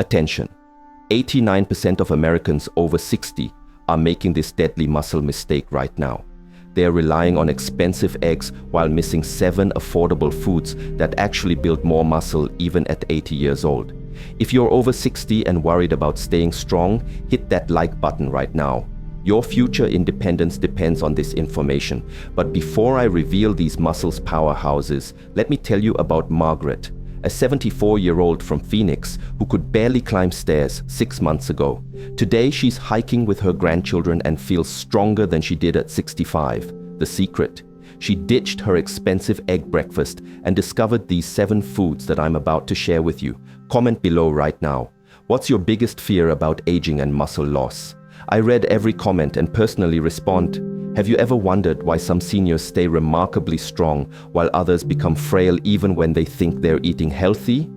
Attention, 89% of Americans over 60 are making this deadly muscle mistake right now. They are relying on expensive eggs while missing 7 affordable foods that actually build more muscle even at 80 years old. If you're over 60 and worried about staying strong, hit that like button right now. Your future independence depends on this information. But before I reveal these muscles powerhouses, let me tell you about Margaret, a 74-year-old from Phoenix who could barely climb stairs 6 months ago. Today, she's hiking with her grandchildren and feels stronger than she did at 65. The secret? She ditched her expensive egg breakfast and discovered these 7 foods that I'm about to share with you. Comment below right now. What's your biggest fear about aging and muscle loss? I read every comment and personally respond. Have you ever wondered why some seniors stay remarkably strong while others become frail even when they think they're eating healthy?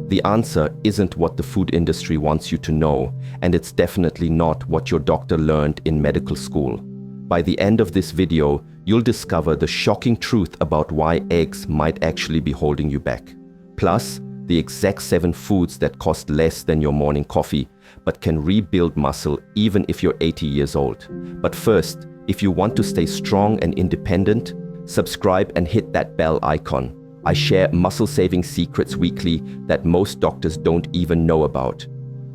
The answer isn't what the food industry wants you to know, and it's definitely not what your doctor learned in medical school. By the end of this video, you'll discover the shocking truth about why eggs might actually be holding you back. Plus, the exact 7 foods that cost less than your morning coffee, but can rebuild muscle even if you're 80 years old. But first, if you want to stay strong and independent, subscribe and hit that bell icon. I share muscle-saving secrets weekly that most doctors don't even know about.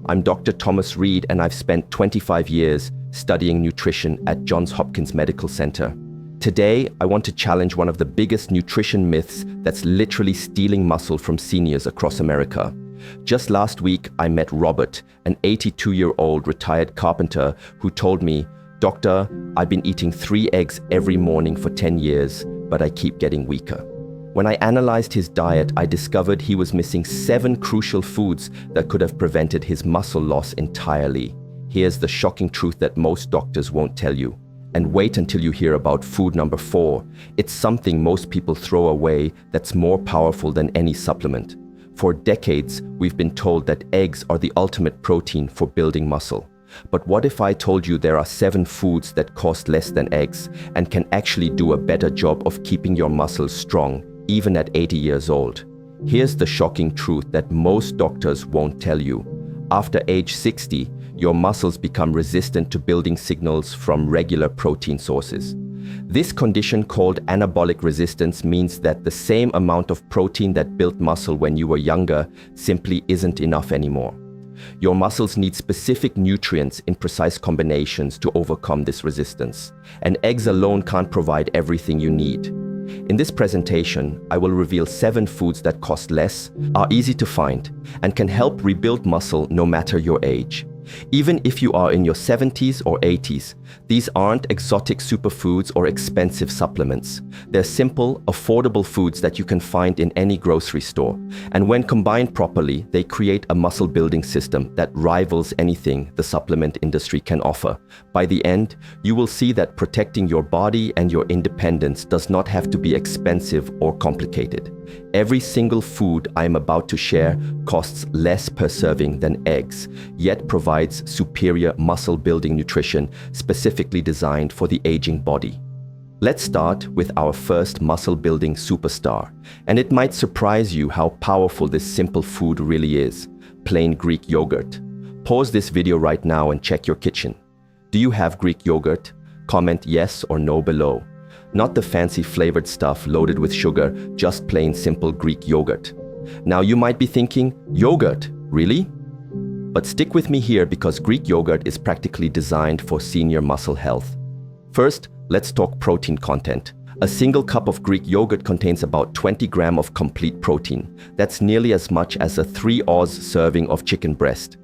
I'm Dr. Thomas Reed, and I've spent 25 years studying nutrition at Johns Hopkins Medical Center. Today, I want to challenge one of the biggest nutrition myths that's literally stealing muscle from seniors across America. Just last week, I met Robert, an 82-year-old retired carpenter who told me, "Doctor, I've been eating 3 eggs every morning for 10 years, but I keep getting weaker." When I analyzed his diet, I discovered he was missing 7 crucial foods that could have prevented his muscle loss entirely. Here's the shocking truth that most doctors won't tell you. And wait until you hear about food number 4. It's something most people throw away that's more powerful than any supplement. For decades, we've been told that eggs are the ultimate protein for building muscle. But what if I told you there are 7 foods that cost less than eggs and can actually do a better job of keeping your muscles strong, even at 80 years old? Here's the shocking truth that most doctors won't tell you. After age 60, your muscles become resistant to building signals from regular protein sources. This condition, called anabolic resistance, means that the same amount of protein that built muscle when you were younger simply isn't enough anymore. Your muscles need specific nutrients in precise combinations to overcome this resistance, and eggs alone can't provide everything you need. In this presentation, I will reveal 7 foods that cost less, are easy to find, and can help rebuild muscle no matter your age. Even if you are in your 70s or 80s, these aren't exotic superfoods or expensive supplements. They're simple, affordable foods that you can find in any grocery store. And when combined properly, they create a muscle building system that rivals anything the supplement industry can offer. By the end, you will see that protecting your body and your independence does not have to be expensive or complicated. Every single food I am about to share costs less per serving than eggs, yet provides superior muscle-building nutrition specifically designed for the aging body. Let's start with our first muscle-building superstar, and it might surprise you how powerful this simple food really is: plain Greek yogurt. Pause this video right now and check your kitchen. Do you have Greek yogurt? Comment yes or no below. Not the fancy flavored stuff loaded with sugar, just plain simple Greek yogurt. Now you might be thinking, yogurt, really? But stick with me here, because Greek yogurt is practically designed for senior muscle health. First, let's talk protein content. A single cup of Greek yogurt contains about 20 grams of complete protein. That's nearly as much as a 3-oz serving of chicken breast.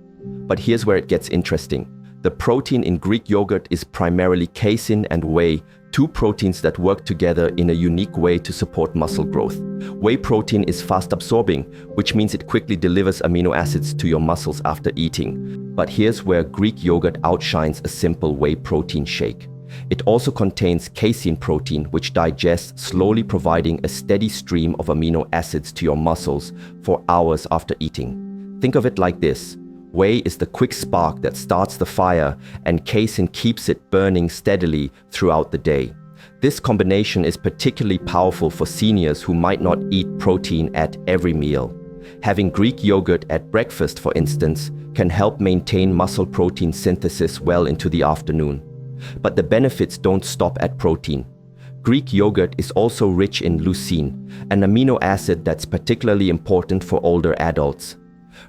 But here's where it gets interesting. The protein in Greek yogurt is primarily casein and whey, 2 proteins that work together in a unique way to support muscle growth. Whey protein is fast absorbing, which means it quickly delivers amino acids to your muscles after eating. But here's where Greek yogurt outshines a simple whey protein shake. It also contains casein protein, which digests slowly, providing a steady stream of amino acids to your muscles for hours after eating. Think of it like this. Whey is the quick spark that starts the fire, and casein keeps it burning steadily throughout the day. This combination is particularly powerful for seniors who might not eat protein at every meal. Having Greek yogurt at breakfast, for instance, can help maintain muscle protein synthesis well into the afternoon. But the benefits don't stop at protein. Greek yogurt is also rich in leucine, an amino acid that's particularly important for older adults.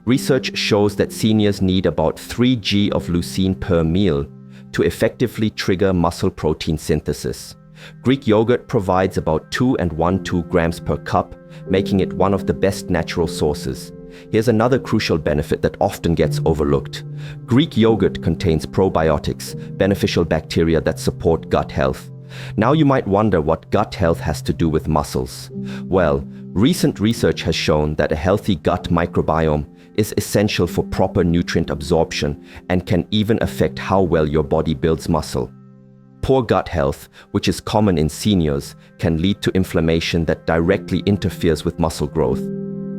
Research shows that seniors need about 3 g of leucine per meal to effectively trigger muscle protein synthesis. Greek yogurt provides about 2.12 grams per cup, making it one of the best natural sources. Here's another crucial benefit that often gets overlooked. Greek yogurt contains probiotics, beneficial bacteria that support gut health. Now you might wonder what gut health has to do with muscles. Well, recent research has shown that a healthy gut microbiome is essential for proper nutrient absorption and can even affect how well your body builds muscle. Poor gut health, which is common in seniors, can lead to inflammation that directly interferes with muscle growth.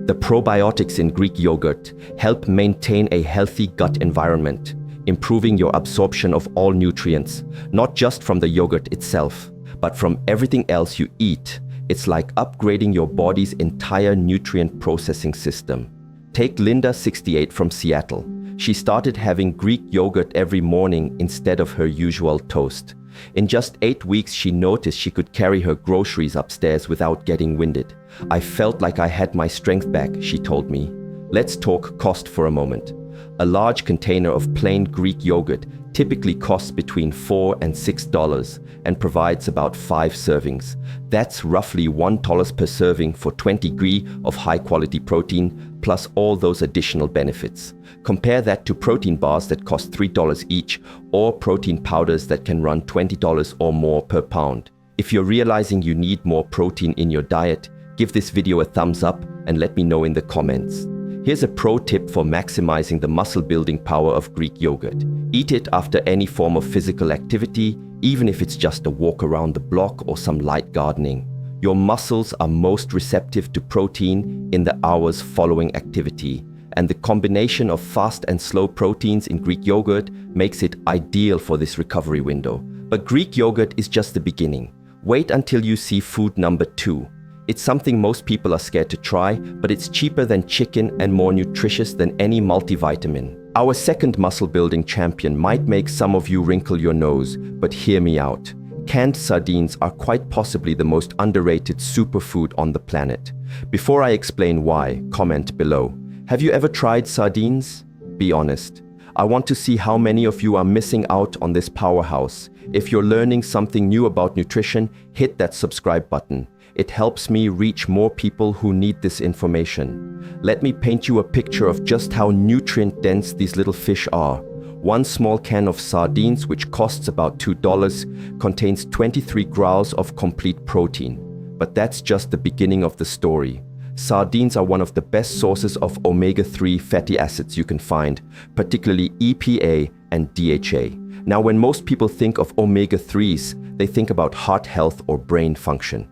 The probiotics in Greek yogurt help maintain a healthy gut environment, improving your absorption of all nutrients, not just from the yogurt itself, but from everything else you eat. It's like upgrading your body's entire nutrient processing system. Take Linda, 68, from Seattle. She started having Greek yogurt every morning instead of her usual toast. In just 8 weeks, she noticed she could carry her groceries upstairs without getting winded. I felt like I had my strength back, she told me. Let's talk cost for a moment. A large container of plain Greek yogurt typically costs between $4 and $6 and provides about 5 servings. That's roughly $1 per serving for 20 g of high-quality protein, plus all those additional benefits. Compare that to protein bars that cost $3 each, or protein powders that can run $20 or more per pound. If you're realizing you need more protein in your diet, give this video a thumbs up and let me know in the comments. Here's a pro tip for maximizing the muscle building power of Greek yogurt. Eat it after any form of physical activity, even if it's just a walk around the block or some light gardening. Your muscles are most receptive to protein in the hours following activity, and the combination of fast and slow proteins in Greek yogurt makes it ideal for this recovery window. But Greek yogurt is just the beginning. Wait until you see food number 2. It's something most people are scared to try, but it's cheaper than chicken and more nutritious than any multivitamin. Our second muscle-building champion might make some of you wrinkle your nose, but hear me out. Canned sardines are quite possibly the most underrated superfood on the planet. Before I explain why, comment below. Have you ever tried sardines? Be honest. I want to see how many of you are missing out on this powerhouse. If you're learning something new about nutrition, hit that subscribe button. It helps me reach more people who need this information. Let me paint you a picture of just how nutrient-dense these little fish are. One small can of sardines, which costs about $2, contains 23 grams of complete protein. But that's just the beginning of the story. Sardines are one of the best sources of omega-3 fatty acids you can find, particularly EPA and DHA. Now, when most people think of omega-3s, they think about heart health or brain function.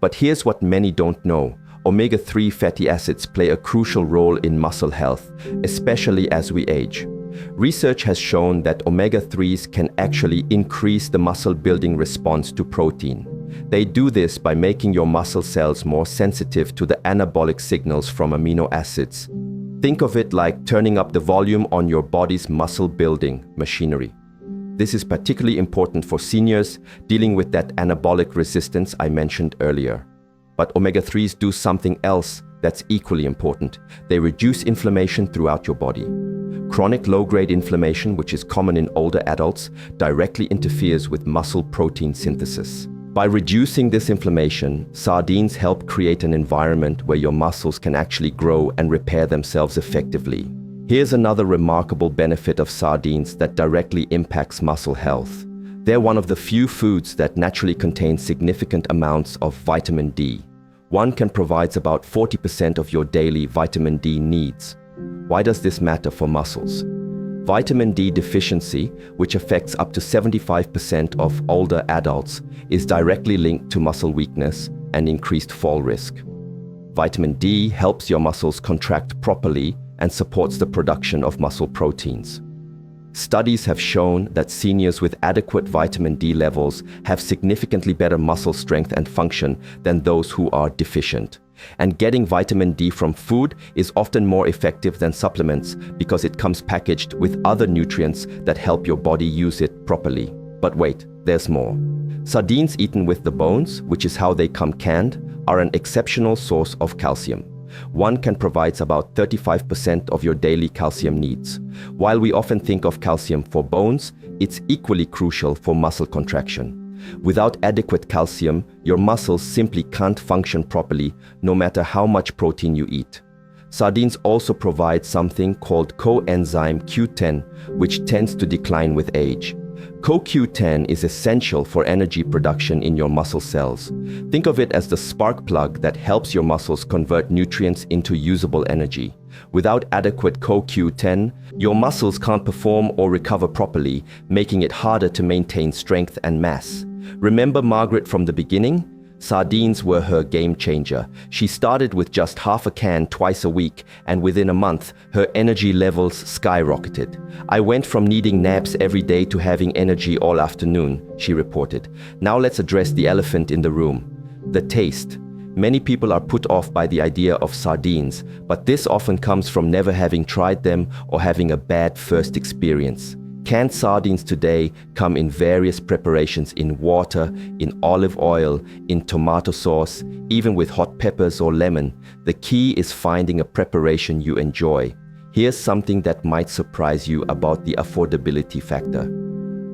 But here's what many don't know. Omega-3 fatty acids play a crucial role in muscle health, especially as we age. Research has shown that omega-3s can actually increase the muscle building response to protein. They do this by making your muscle cells more sensitive to the anabolic signals from amino acids. Think of it like turning up the volume on your body's muscle building machinery. This is particularly important for seniors dealing with that anabolic resistance I mentioned earlier. But omega-3s do something else that's equally important. They reduce inflammation throughout your body. Chronic low-grade inflammation, which is common in older adults, directly interferes with muscle protein synthesis. By reducing this inflammation, sardines help create an environment where your muscles can actually grow and repair themselves effectively. Here's another remarkable benefit of sardines that directly impacts muscle health. They're one of the few foods that naturally contain significant amounts of vitamin D. One can provide about 40% of your daily vitamin D needs. Why does this matter for muscles? Vitamin D deficiency, which affects up to 75% of older adults, is directly linked to muscle weakness and increased fall risk. Vitamin D helps your muscles contract properly and supports the production of muscle proteins. Studies have shown that seniors with adequate vitamin D levels have significantly better muscle strength and function than those who are deficient. And getting vitamin D from food is often more effective than supplements because it comes packaged with other nutrients that help your body use it properly. But wait, there's more. Sardines eaten with the bones, which is how they come canned, are an exceptional source of calcium. One can provide about 35% of your daily calcium needs. While we often think of calcium for bones, it's equally crucial for muscle contraction. Without adequate calcium, your muscles simply can't function properly, no matter how much protein you eat. Sardines also provide something called coenzyme Q10, which tends to decline with age. CoQ10 is essential for energy production in your muscle cells. Think of it as the spark plug that helps your muscles convert nutrients into usable energy. Without adequate CoQ10, your muscles can't perform or recover properly, making it harder to maintain strength and mass. Remember Margaret from the beginning? Sardines were her game changer. She started with just half a can twice a week, and within a month, her energy levels skyrocketed. "I went from needing naps every day to having energy all afternoon," she reported. Now let's address the elephant in the room: the taste. Many people are put off by the idea of sardines, but this often comes from never having tried them or having a bad first experience. Canned sardines today come in various preparations in water, in olive oil, in tomato sauce, even with hot peppers or lemon. The key is finding a preparation you enjoy. Here's something that might surprise you about the affordability factor.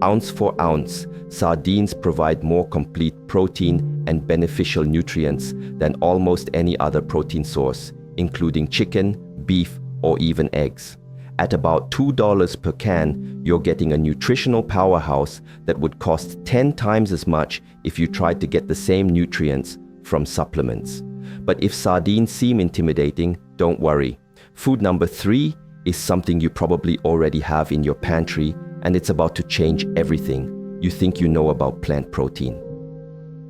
Ounce for ounce, sardines provide more complete protein and beneficial nutrients than almost any other protein source, including chicken, beef, or even eggs. At about $2 per can, you're getting a nutritional powerhouse that would cost 10 times as much if you tried to get the same nutrients from supplements. But if sardines seem intimidating, don't worry. Food number 3 is something you probably already have in your pantry, and it's about to change everything you think you know about plant protein.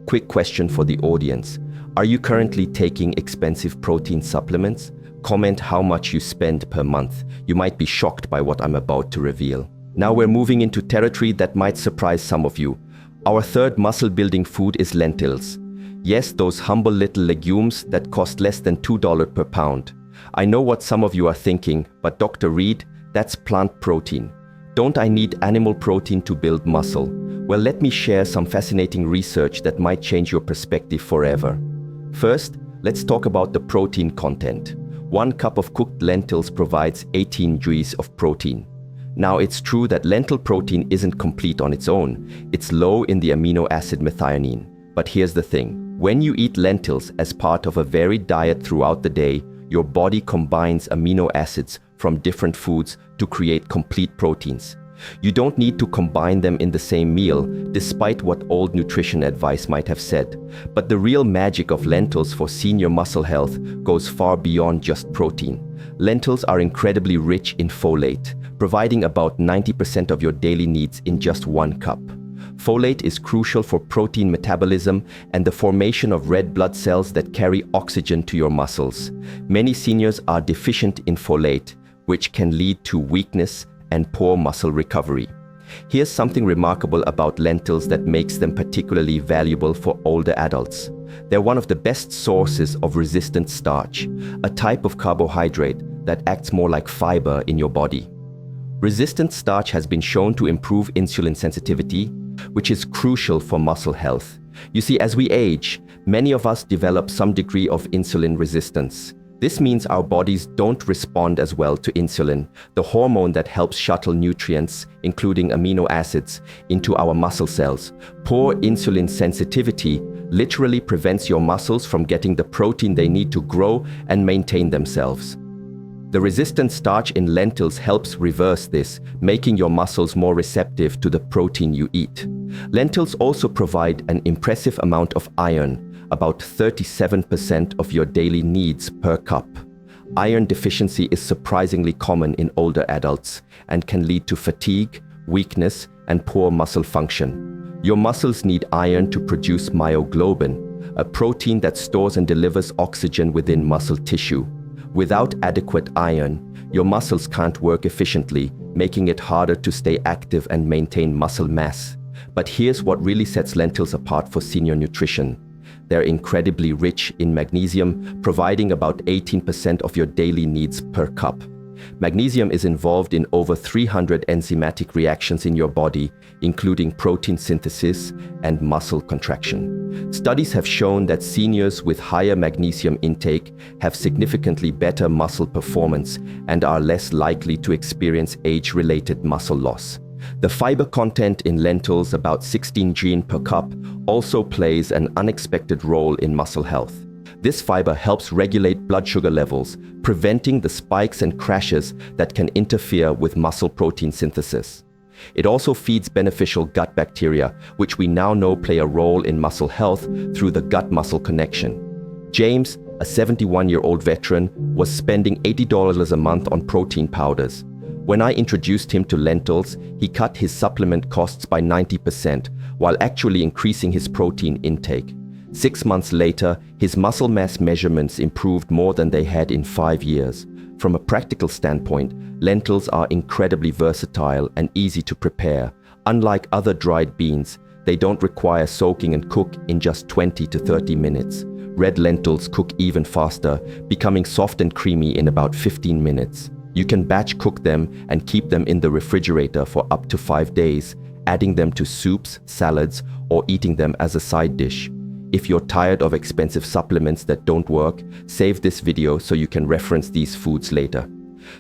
Quick question for the audience. Are you currently taking expensive protein supplements? Comment how much you spend per month. You might be shocked by what I'm about to reveal. Now we're moving into territory that might surprise some of you. Our third muscle-building food is lentils. Yes, those humble little legumes that cost less than $2 per pound. I know what some of you are thinking, but Dr. Reed, that's plant protein. Don't I need animal protein to build muscle? Well, let me share some fascinating research that might change your perspective forever. First, let's talk about the protein content. 1 cup of cooked lentils provides 18 joules of protein. Now, it's true that lentil protein isn't complete on its own. It's low in the amino acid methionine. But here's the thing. When you eat lentils as part of a varied diet throughout the day, your body combines amino acids from different foods to create complete proteins. You don't need to combine them in the same meal, despite what old nutrition advice might have said. But the real magic of lentils for senior muscle health goes far beyond just protein. Lentils are incredibly rich in folate, providing about 90% of your daily needs in just 1 cup. Folate is crucial for protein metabolism and the formation of red blood cells that carry oxygen to your muscles. Many seniors are deficient in folate, which can lead to weakness and poor muscle recovery. Here's something remarkable about lentils that makes them particularly valuable for older adults. They're one of the best sources of resistant starch, a type of carbohydrate that acts more like fiber in your body. Resistant starch has been shown to improve insulin sensitivity, which is crucial for muscle health. You see, as we age, many of us develop some degree of insulin resistance. This means our bodies don't respond as well to insulin, the hormone that helps shuttle nutrients, including amino acids, into our muscle cells. Poor insulin sensitivity literally prevents your muscles from getting the protein they need to grow and maintain themselves. The resistant starch in lentils helps reverse this, making your muscles more receptive to the protein you eat. Lentils also provide an impressive amount of iron, about 37% of your daily needs per cup. Iron deficiency is surprisingly common in older adults and can lead to fatigue, weakness, and poor muscle function. Your muscles need iron to produce myoglobin, a protein that stores and delivers oxygen within muscle tissue. Without adequate iron, your muscles can't work efficiently, making it harder to stay active and maintain muscle mass. But here's what really sets lentils apart for senior nutrition. they're incredibly rich in magnesium, providing about 18% of your daily needs per cup. Magnesium is involved in over 300 enzymatic reactions in your body, including protein synthesis and muscle contraction. Studies have shown that seniors with higher magnesium intake have significantly better muscle performance and are less likely to experience age-related muscle loss. The fiber content in lentils, about 16 g per cup, also plays an unexpected role in muscle health. This fiber helps regulate blood sugar levels, preventing the spikes and crashes that can interfere with muscle protein synthesis. It also feeds beneficial gut bacteria, which we now know play a role in muscle health through the gut-muscle connection. James, a 71-year-old veteran, was spending $80 a month on protein powders. When I introduced him to lentils, he cut his supplement costs by 90%, while actually increasing his protein intake. 6 months later, his muscle mass measurements improved more than they had in 5 years. From a practical standpoint, lentils are incredibly versatile and easy to prepare. Unlike other dried beans, they don't require soaking and cook in just 20 to 30 minutes. Red lentils cook even faster, becoming soft and creamy in about 15 minutes. You can batch cook them and keep them in the refrigerator for up to 5 days, adding them to soups, salads, or eating them as a side dish. If you're tired of expensive supplements that don't work, save this video so you can reference these foods later.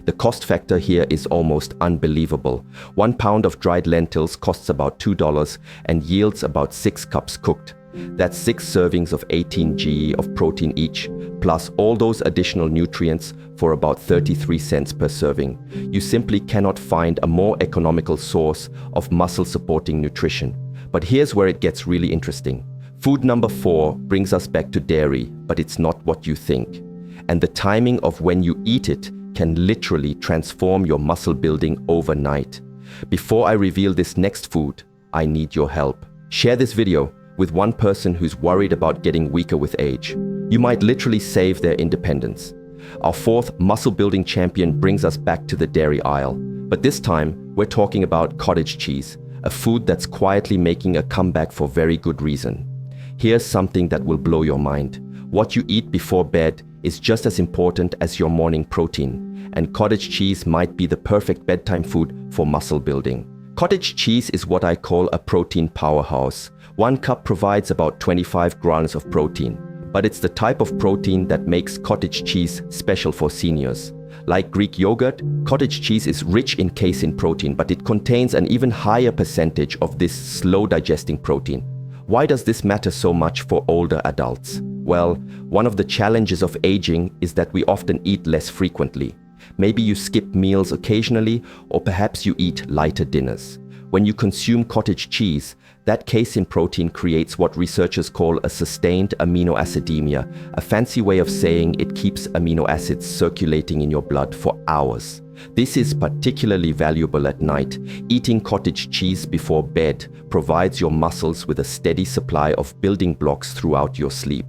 The cost factor here is almost unbelievable. 1 pound of dried lentils costs about $2 and yields about 6 cups cooked. That's 6 servings of 18 g of protein each, plus all those additional nutrients for about 33 cents per serving. You simply cannot find a more economical source of muscle-supporting nutrition. But here's where it gets really interesting. Food number 4 brings us back to dairy, but it's not what you think. And the timing of when you eat it can literally transform your muscle building overnight. Before I reveal this next food, I need your help. Share this video with one person who's worried about getting weaker with age. You might literally save their independence. Our 4th muscle building champion brings us back to the dairy aisle. But this time, we're talking about cottage cheese, a food that's quietly making a comeback for very good reason. Here's something that will blow your mind. What you eat before bed is just as important as your morning protein, and cottage cheese might be the perfect bedtime food for muscle building. Cottage cheese is what I call a protein powerhouse. 1 cup provides about 25 grams of protein, but it's the type of protein that makes cottage cheese special for seniors. Like Greek yogurt, cottage cheese is rich in casein protein, but it contains an even higher percentage of this slow-digesting protein. Why does this matter so much for older adults? Well, one of the challenges of aging is that we often eat less frequently. Maybe you skip meals occasionally, or perhaps you eat lighter dinners. When you consume cottage cheese, that casein protein creates what researchers call a sustained amino acidemia, a fancy way of saying it keeps amino acids circulating in your blood for hours. This is particularly valuable at night. Eating cottage cheese before bed provides your muscles with a steady supply of building blocks throughout your sleep.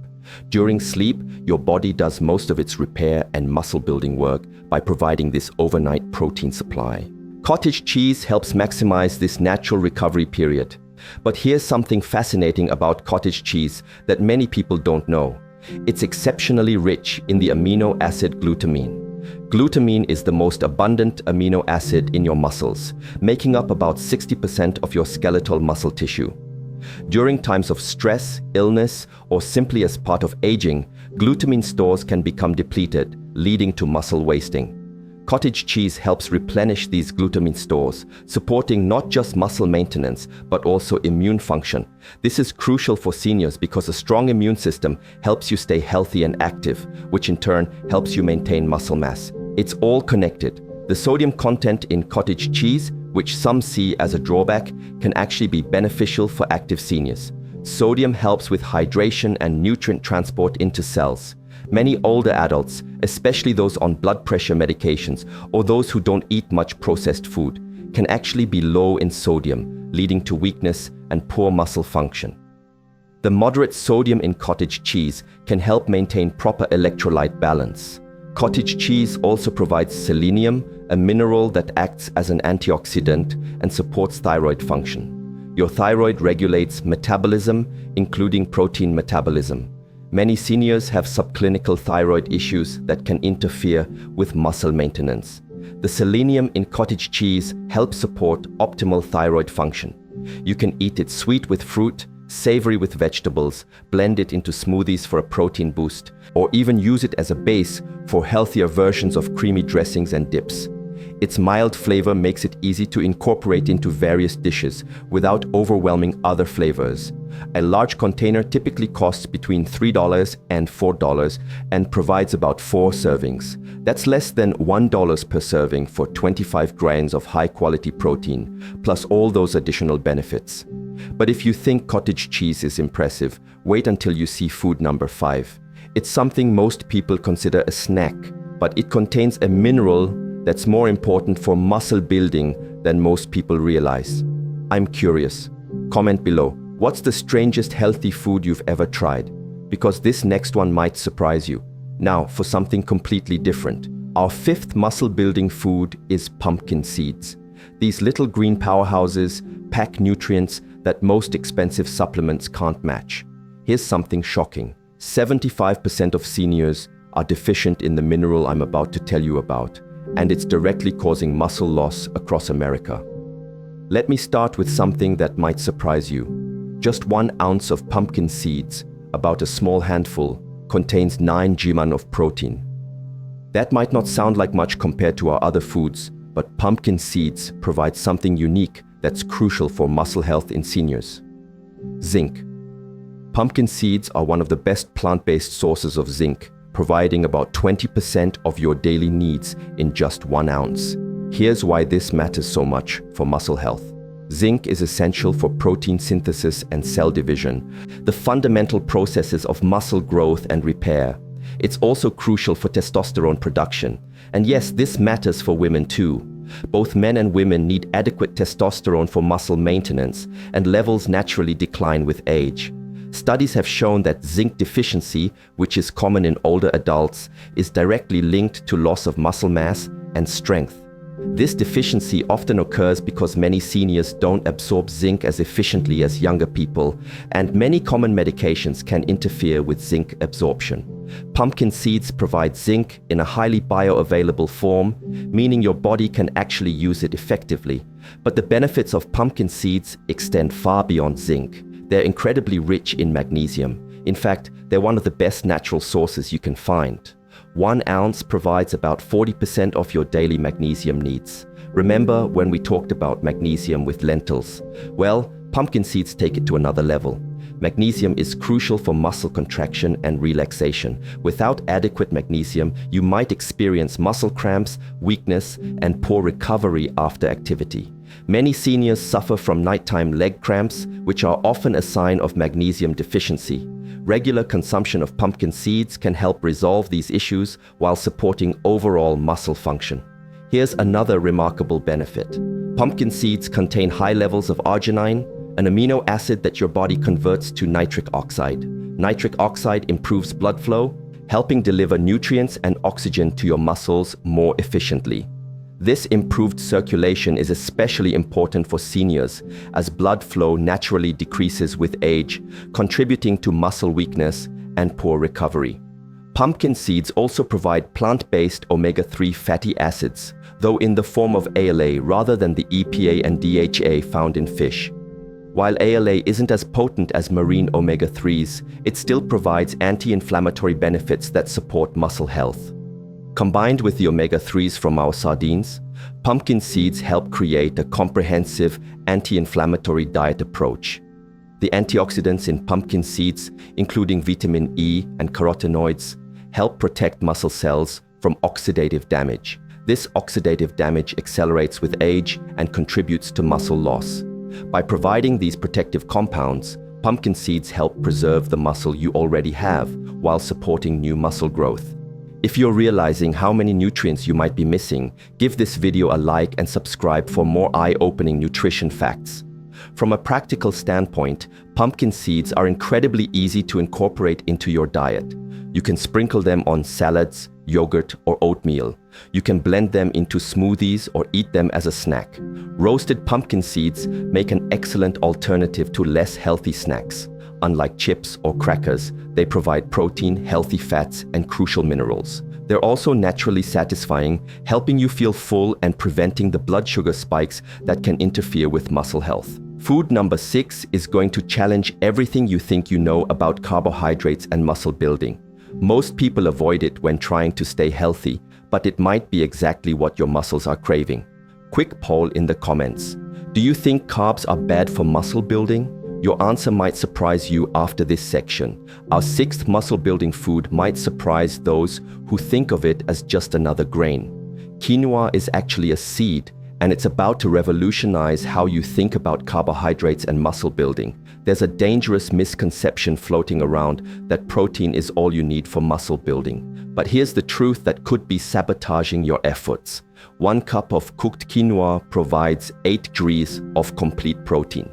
During sleep, your body does most of its repair and muscle building work by providing this overnight protein supply. Cottage cheese helps maximize this natural recovery period. But here's something fascinating about cottage cheese that many people don't know. It's exceptionally rich in the amino acid glutamine. Glutamine is the most abundant amino acid in your muscles, making up about 60% of your skeletal muscle tissue. During times of stress, illness, or simply as part of aging, glutamine stores can become depleted, leading to muscle wasting. Cottage cheese helps replenish these glutamine stores, supporting not just muscle maintenance, but also immune function. This is crucial for seniors because a strong immune system helps you stay healthy and active, which in turn helps you maintain muscle mass. It's all connected. The sodium content in cottage cheese, which some see as a drawback, can actually be beneficial for active seniors. Sodium helps with hydration and nutrient transport into cells. Many older adults, especially those on blood pressure medications or those who don't eat much processed food, can actually be low in sodium, leading to weakness and poor muscle function. The moderate sodium in cottage cheese can help maintain proper electrolyte balance. Cottage cheese also provides selenium, a mineral that acts as an antioxidant and supports thyroid function. Your thyroid regulates metabolism, including protein metabolism. Many seniors have subclinical thyroid issues that can interfere with muscle maintenance. The selenium in cottage cheese helps support optimal thyroid function. You can eat it sweet with fruit, savory with vegetables, blend it into smoothies for a protein boost, or even use it as a base for healthier versions of creamy dressings and dips. Its mild flavor makes it easy to incorporate into various dishes without overwhelming other flavors. A large container typically costs between $3 and $4 and provides about 4 servings. That's less than $1 per serving for 25 grams of high-quality protein, plus all those additional benefits. But if you think cottage cheese is impressive, wait until you see food number 5. It's something most people consider a snack, but it contains a mineral that's more important for muscle building than most people realize. I'm curious. Comment below, what's the strangest healthy food you've ever tried? Because this next one might surprise you. Now, for something completely different. Our 5th muscle-building food is pumpkin seeds. These little green powerhouses pack nutrients that most expensive supplements can't match. Here's something shocking. 75% of seniors are deficient in the mineral I'm about to tell you about, and it's directly causing muscle loss across America. Let me start with something that might surprise you. Just 1 ounce of pumpkin seeds, about a small handful, contains 9 g of protein. That might not sound like much compared to our other foods, but pumpkin seeds provide something unique that's crucial for muscle health in seniors. Zinc. Pumpkin seeds are one of the best plant-based sources of zinc, providing about 20% of your daily needs in just 1 ounce. Here's why this matters so much for muscle health. Zinc is essential for protein synthesis and cell division, the fundamental processes of muscle growth and repair. It's also crucial for testosterone production. And yes, this matters for women too. Both men and women need adequate testosterone for muscle maintenance, and levels naturally decline with age. Studies have shown that zinc deficiency, which is common in older adults, is directly linked to loss of muscle mass and strength. This deficiency often occurs because many seniors don't absorb zinc as efficiently as younger people, and many common medications can interfere with zinc absorption. Pumpkin seeds provide zinc in a highly bioavailable form, meaning your body can actually use it effectively. But the benefits of pumpkin seeds extend far beyond zinc. They're incredibly rich in magnesium. In fact, they're one of the best natural sources you can find. 1 ounce provides about 40% of your daily magnesium needs. Remember when we talked about magnesium with lentils? Well, pumpkin seeds take it to another level. Magnesium is crucial for muscle contraction and relaxation. Without adequate magnesium, you might experience muscle cramps, weakness, and poor recovery after activity. Many seniors suffer from nighttime leg cramps, which are often a sign of magnesium deficiency. Regular consumption of pumpkin seeds can help resolve these issues while supporting overall muscle function. Here's another remarkable benefit. Pumpkin seeds contain high levels of arginine, an amino acid that your body converts to nitric oxide. Nitric oxide improves blood flow, helping deliver nutrients and oxygen to your muscles more efficiently. This improved circulation is especially important for seniors, as blood flow naturally decreases with age, contributing to muscle weakness and poor recovery. Pumpkin seeds also provide plant-based omega-3 fatty acids, though in the form of ALA rather than the EPA and DHA found in fish. While ALA isn't as potent as marine omega-3s, it still provides anti-inflammatory benefits that support muscle health. Combined with the omega-3s from our sardines, pumpkin seeds help create a comprehensive anti-inflammatory diet approach. The antioxidants in pumpkin seeds, including vitamin E and carotenoids, help protect muscle cells from oxidative damage. This oxidative damage accelerates with age and contributes to muscle loss. By providing these protective compounds, pumpkin seeds help preserve the muscle you already have while supporting new muscle growth. If you're realizing how many nutrients you might be missing, give this video a like and subscribe for more eye-opening nutrition facts. From a practical standpoint, pumpkin seeds are incredibly easy to incorporate into your diet. You can sprinkle them on salads, yogurt, or oatmeal. You can blend them into smoothies or eat them as a snack. Roasted pumpkin seeds make an excellent alternative to less healthy snacks. Unlike chips or crackers, they provide protein, healthy fats, and crucial minerals. They're also naturally satisfying, helping you feel full and preventing the blood sugar spikes that can interfere with muscle health. Food number 6 is going to challenge everything you think you know about carbohydrates and muscle building. Most people avoid it when trying to stay healthy, but it might be exactly what your muscles are craving. Quick poll in the comments. Do you think carbs are bad for muscle building? Your answer might surprise you after this section. Our 6th muscle-building food might surprise those who think of it as just another grain. Quinoa is actually a seed, and it's about to revolutionize how you think about carbohydrates and muscle building. There's a dangerous misconception floating around that protein is all you need for muscle building. But here's the truth that could be sabotaging your efforts. 1 cup of cooked quinoa provides 8 degrees of complete protein.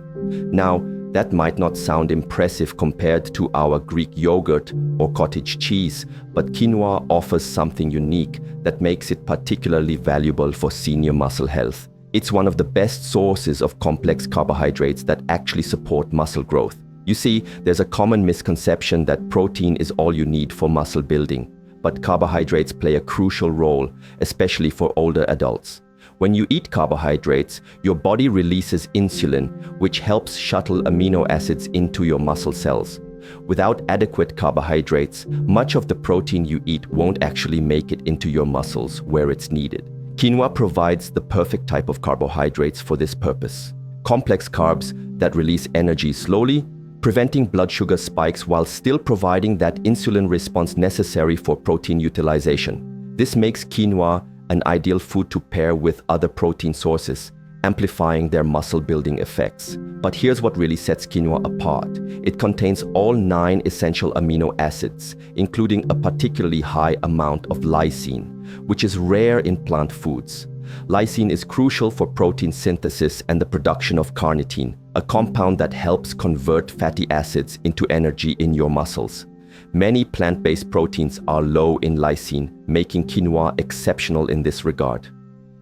Now, that might not sound impressive compared to our Greek yogurt or cottage cheese, but quinoa offers something unique that makes it particularly valuable for senior muscle health. It's one of the best sources of complex carbohydrates that actually support muscle growth. You see, there's a common misconception that protein is all you need for muscle building, but carbohydrates play a crucial role, especially for older adults. When you eat carbohydrates, your body releases insulin, which helps shuttle amino acids into your muscle cells. Without adequate carbohydrates, much of the protein you eat won't actually make it into your muscles where it's needed. Quinoa provides the perfect type of carbohydrates for this purpose. Complex carbs that release energy slowly, preventing blood sugar spikes while still providing that insulin response necessary for protein utilization. This makes quinoa an ideal food to pair with other protein sources, amplifying their muscle-building effects. But here's what really sets quinoa apart. It contains all 9 essential amino acids, including a particularly high amount of lysine, which is rare in plant foods. Lysine is crucial for protein synthesis and the production of carnitine, a compound that helps convert fatty acids into energy in your muscles. Many plant-based proteins are low in lysine, making quinoa exceptional in this regard.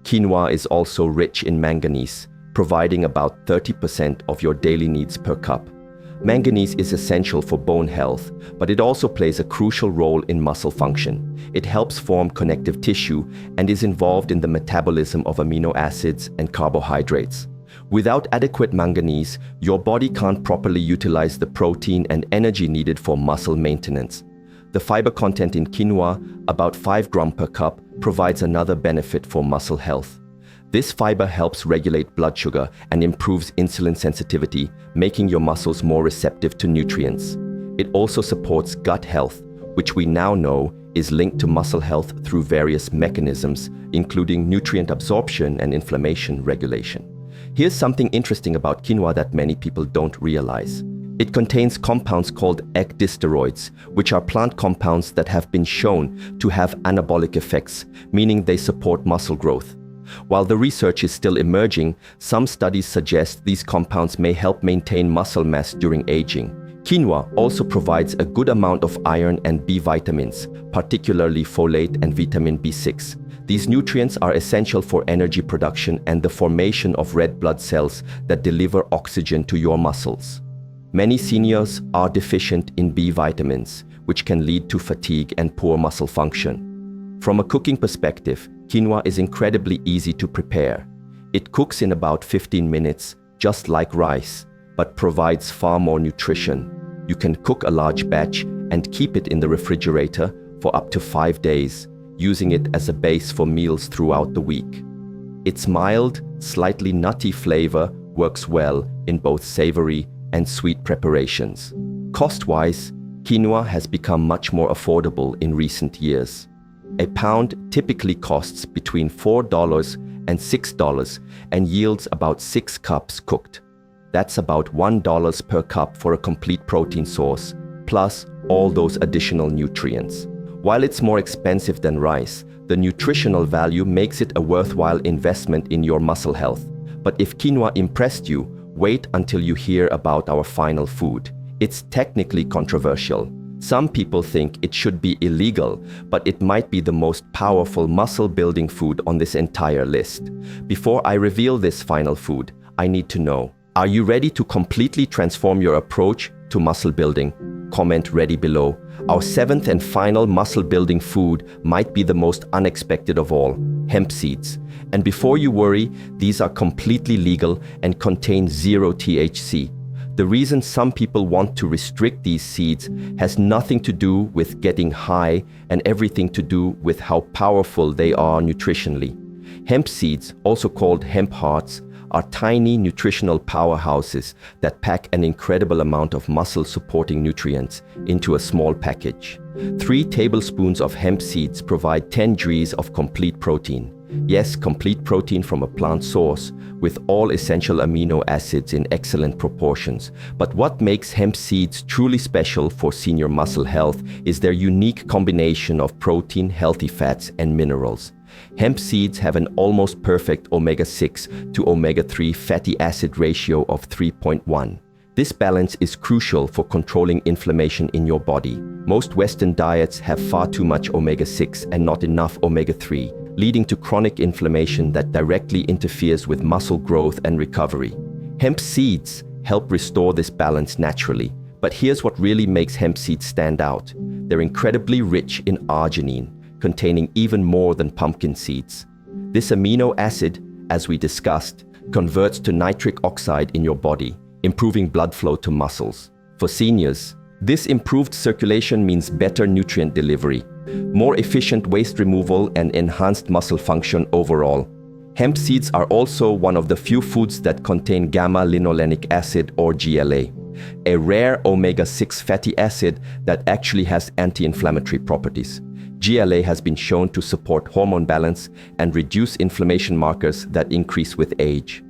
Quinoa is also rich in manganese, providing about 30% of your daily needs per cup. Manganese is essential for bone health, but it also plays a crucial role in muscle function. It helps form connective tissue and is involved in the metabolism of amino acids and carbohydrates. Without adequate manganese, your body can't properly utilize the protein and energy needed for muscle maintenance. The fiber content in quinoa, about 5 grams per cup, provides another benefit for muscle health. This fiber helps regulate blood sugar and improves insulin sensitivity, making your muscles more receptive to nutrients. It also supports gut health, which we now know is linked to muscle health through various mechanisms, including nutrient absorption and inflammation regulation. Here's something interesting about quinoa that many people don't realize. It contains compounds called ecdysteroids, which are plant compounds that have been shown to have anabolic effects, meaning they support muscle growth. While the research is still emerging, some studies suggest these compounds may help maintain muscle mass during aging. Quinoa also provides a good amount of iron and B vitamins, particularly folate and vitamin B6. These nutrients are essential for energy production and the formation of red blood cells that deliver oxygen to your muscles. Many seniors are deficient in B vitamins, which can lead to fatigue and poor muscle function. From a cooking perspective, quinoa is incredibly easy to prepare. It cooks in about 15 minutes, just like rice, but provides far more nutrition. You can cook a large batch and keep it in the refrigerator for up to 5 days, using it as a base for meals throughout the week. Its mild, slightly nutty flavor works well in both savory and sweet preparations. Cost-wise, quinoa has become much more affordable in recent years. A pound typically costs between $4 and $6 and yields about 6 cups cooked. That's about $1 per cup for a complete protein source, plus all those additional nutrients. While it's more expensive than rice, the nutritional value makes it a worthwhile investment in your muscle health. But if quinoa impressed you, wait until you hear about our final food. It's technically controversial. Some people think it should be illegal, but it might be the most powerful muscle-building food on this entire list. Before I reveal this final food, I need to know, are you ready to completely transform your approach to muscle building? Comment ready below. Our seventh and final muscle building food might be the most unexpected of all, hemp seeds. And before you worry, these are completely legal and contain zero THC. The reason some people want to restrict these seeds has nothing to do with getting high and everything to do with how powerful they are nutritionally. Hemp seeds, also called hemp hearts, are tiny nutritional powerhouses that pack an incredible amount of muscle-supporting nutrients into a small package. 3 tablespoons of hemp seeds provide 10 grams of complete protein. Yes, complete protein from a plant source, with all essential amino acids in excellent proportions. But what makes hemp seeds truly special for senior muscle health is their unique combination of protein, healthy fats, and minerals. Hemp seeds have an almost perfect omega-6 to omega-3 fatty acid ratio of 3.1. This balance is crucial for controlling inflammation in your body. Most Western diets have far too much omega-6 and not enough omega-3, leading to chronic inflammation that directly interferes with muscle growth and recovery. Hemp seeds help restore this balance naturally. But here's what really makes hemp seeds stand out. They're incredibly rich in arginine, containing even more than pumpkin seeds. This amino acid, as we discussed, converts to nitric oxide in your body, improving blood flow to muscles. For seniors, this improved circulation means better nutrient delivery, more efficient waste removal, and enhanced muscle function overall. Hemp seeds are also one of the few foods that contain gamma-linolenic acid, or GLA, a rare omega-6 fatty acid that actually has anti-inflammatory properties. GLA has been shown to support hormone balance and reduce inflammation markers that increase with age.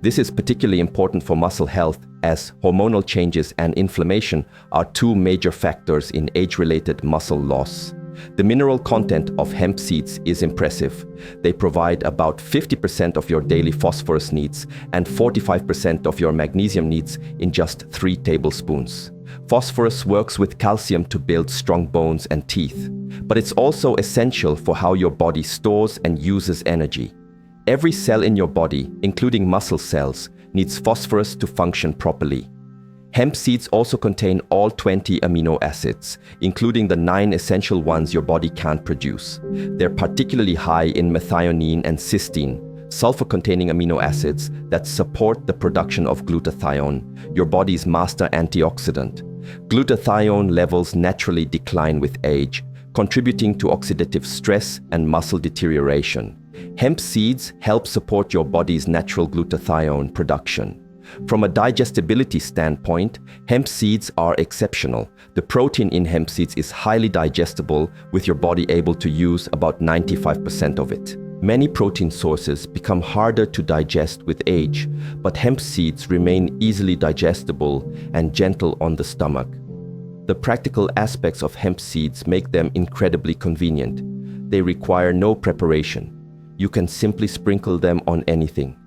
This is particularly important for muscle health, as hormonal changes and inflammation are 2 major factors in age-related muscle loss. The mineral content of hemp seeds is impressive. They provide about 50% of your daily phosphorus needs and 45% of your magnesium needs in just 3 tablespoons. Phosphorus works with calcium to build strong bones and teeth, but it's also essential for how your body stores and uses energy. Every cell in your body, including muscle cells, needs phosphorus to function properly. Hemp seeds also contain all 20 amino acids, including the 9 essential ones your body can't produce. They're particularly high in methionine and cysteine, sulfur-containing amino acids that support the production of glutathione, your body's master antioxidant. Glutathione levels naturally decline with age, contributing to oxidative stress and muscle deterioration. Hemp seeds help support your body's natural glutathione production. From a digestibility standpoint, hemp seeds are exceptional. The protein in hemp seeds is highly digestible, with your body able to use about 95% of it. Many protein sources become harder to digest with age, but hemp seeds remain easily digestible and gentle on the stomach. The practical aspects of hemp seeds make them incredibly convenient. They require no preparation. You can simply sprinkle them on anything.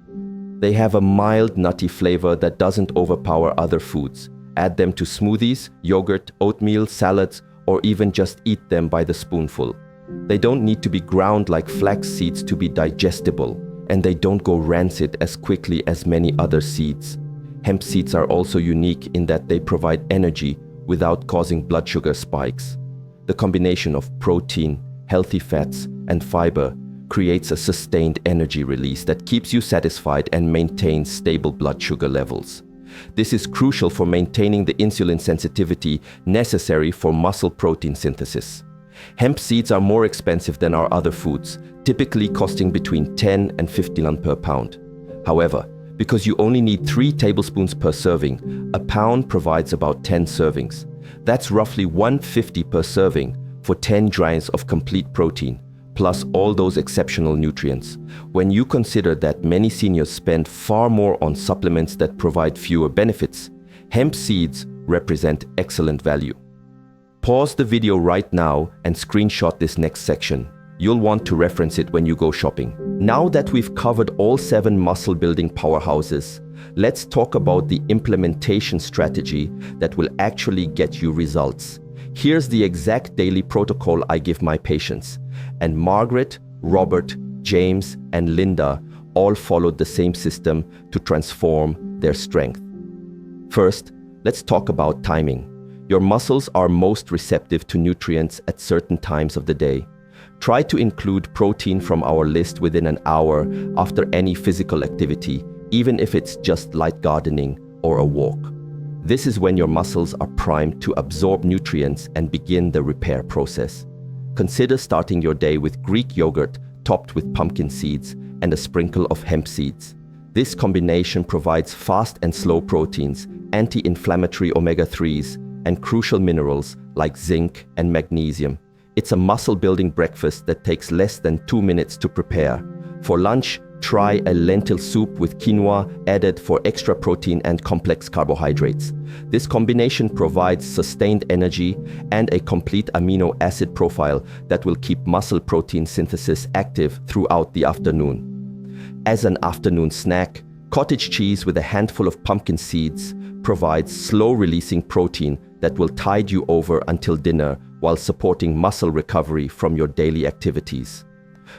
They have a mild, nutty flavor that doesn't overpower other foods. Add them to smoothies, yogurt, oatmeal, salads, or even just eat them by the spoonful. They don't need to be ground like flax seeds to be digestible, and they don't go rancid as quickly as many other seeds. Hemp seeds are also unique in that they provide energy without causing blood sugar spikes. The combination of protein, healthy fats, and fiber creates a sustained energy release that keeps you satisfied and maintains stable blood sugar levels. This is crucial for maintaining the insulin sensitivity necessary for muscle protein synthesis. Hemp seeds are more expensive than our other foods, typically costing between 10 and 50 rand per pound. However, because you only need 3 tablespoons per serving, a pound provides about 10 servings. That's roughly 150 per serving for 10 grams of complete protein, plus all those exceptional nutrients. When you consider that many seniors spend far more on supplements that provide fewer benefits, hemp seeds represent excellent value. Pause the video right now and screenshot this next section. You'll want to reference it when you go shopping. Now that we've covered all 7 muscle-building powerhouses, let's talk about the implementation strategy that will actually get you results. Here's the exact daily protocol I give my patients, and Margaret, Robert, James, and Linda all followed the same system to transform their strength. First, Let's talk about timing. Your muscles are most receptive to nutrients at certain times of the day. Try to include protein from our list within an hour after any physical activity, even if it's just light gardening or a walk. This is when your muscles are primed to absorb nutrients and begin the repair process. Consider starting your day with Greek yogurt topped with pumpkin seeds and a sprinkle of hemp seeds. This combination provides fast and slow proteins, anti-inflammatory omega-3s, and crucial minerals like zinc and magnesium. It's a muscle-building breakfast that takes less than 2 minutes to prepare. For lunch, try a lentil soup with quinoa added for extra protein and complex carbohydrates. This combination provides sustained energy and a complete amino acid profile that will keep muscle protein synthesis active throughout the afternoon. As an afternoon snack, cottage cheese with a handful of pumpkin seeds provides slow-releasing protein that will tide you over until dinner while supporting muscle recovery from your daily activities.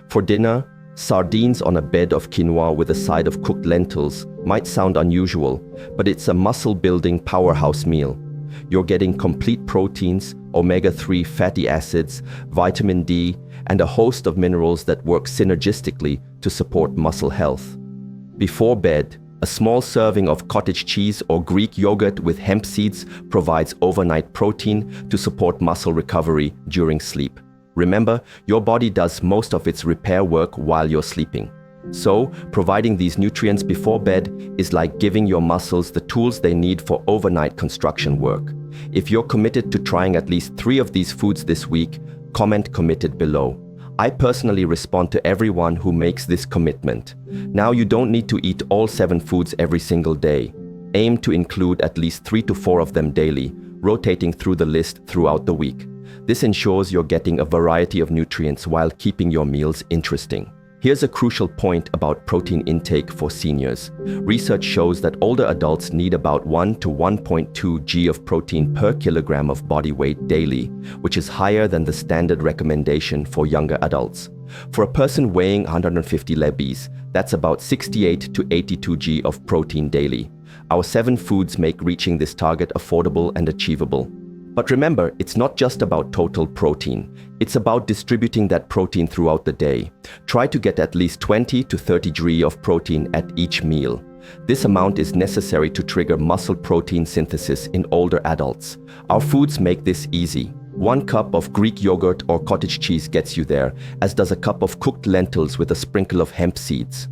For dinner, sardines on a bed of quinoa with a side of cooked lentils might sound unusual, but it's a muscle-building powerhouse meal. You're getting complete proteins, omega-3 fatty acids, vitamin D, and a host of minerals that work synergistically to support muscle health. Before bed, a small serving of cottage cheese or Greek yogurt with hemp seeds provides overnight protein to support muscle recovery during sleep. Remember, your body does most of its repair work while you're sleeping. So, providing these nutrients before bed is like giving your muscles the tools they need for overnight construction work. If you're committed to trying at least 3 of these foods this week, comment "committed" below. I personally respond to everyone who makes this commitment. Now you don't need to eat all 7 foods every single day. Aim to include at least 3 to 4 of them daily, rotating through the list throughout the week. This ensures you're getting a variety of nutrients while keeping your meals interesting. Here's a crucial point about protein intake for seniors. Research shows that older adults need about 1 to 1.2 g of protein per kilogram of body weight daily, which is higher than the standard recommendation for younger adults. For a person weighing 150 lbs, that's about 68 to 82 g of protein daily. Our 7 foods make reaching this target affordable and achievable. But remember, it's not just about total protein. It's about distributing that protein throughout the day. Try to get at least 20 to 30 g of protein at each meal. This amount is necessary to trigger muscle protein synthesis in older adults. Our foods make this easy. 1 cup of Greek yogurt or cottage cheese gets you there, as does a cup of cooked lentils with a sprinkle of hemp seeds.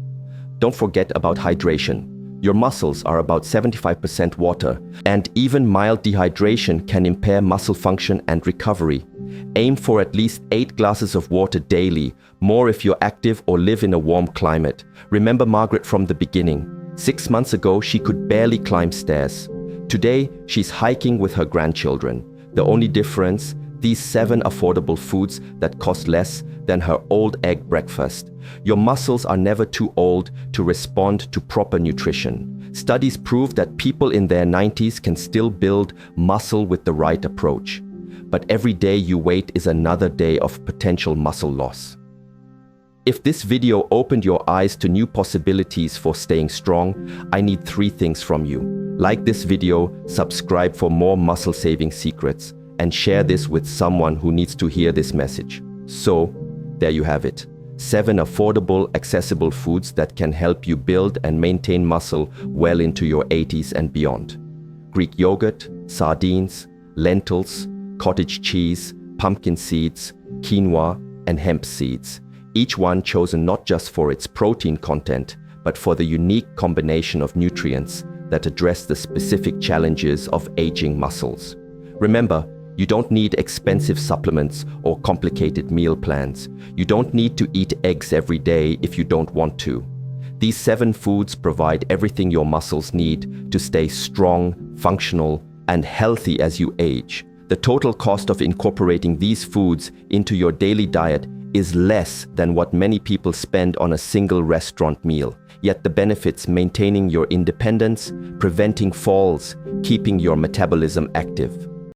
Don't forget about hydration. Your muscles are about 75% water, and even mild dehydration can impair muscle function and recovery. Aim for at least 8 glasses of water daily, more if you're active or live in a warm climate. Remember Margaret from the beginning. 6 months ago, she could barely climb stairs. Today, she's hiking with her grandchildren. The only difference, these 7 affordable foods that cost less than her old egg breakfast. Your muscles are never too old to respond to proper nutrition. Studies prove that people in their 90s can still build muscle with the right approach. But every day you wait is another day of potential muscle loss. If this video opened your eyes to new possibilities for staying strong, I need 3 things from you. Like this video, subscribe for more muscle-saving secrets, and share this with someone who needs to hear this message. So, there you have it. 7 affordable, accessible foods that can help you build and maintain muscle well into your 80s and beyond. Greek yogurt, sardines, lentils, cottage cheese, pumpkin seeds, quinoa, and hemp seeds. Each one chosen not just for its protein content, but for the unique combination of nutrients that address the specific challenges of aging muscles. Remember, you don't need expensive supplements or complicated meal plans. You don't need to eat eggs every day if you don't want to. These 7 foods provide everything your muscles need to stay strong, functional, and healthy as you age. The total cost of incorporating these foods into your daily diet is less than what many people spend on a single restaurant meal. Yet the benefits: maintaining your independence, preventing falls, keeping your metabolism active.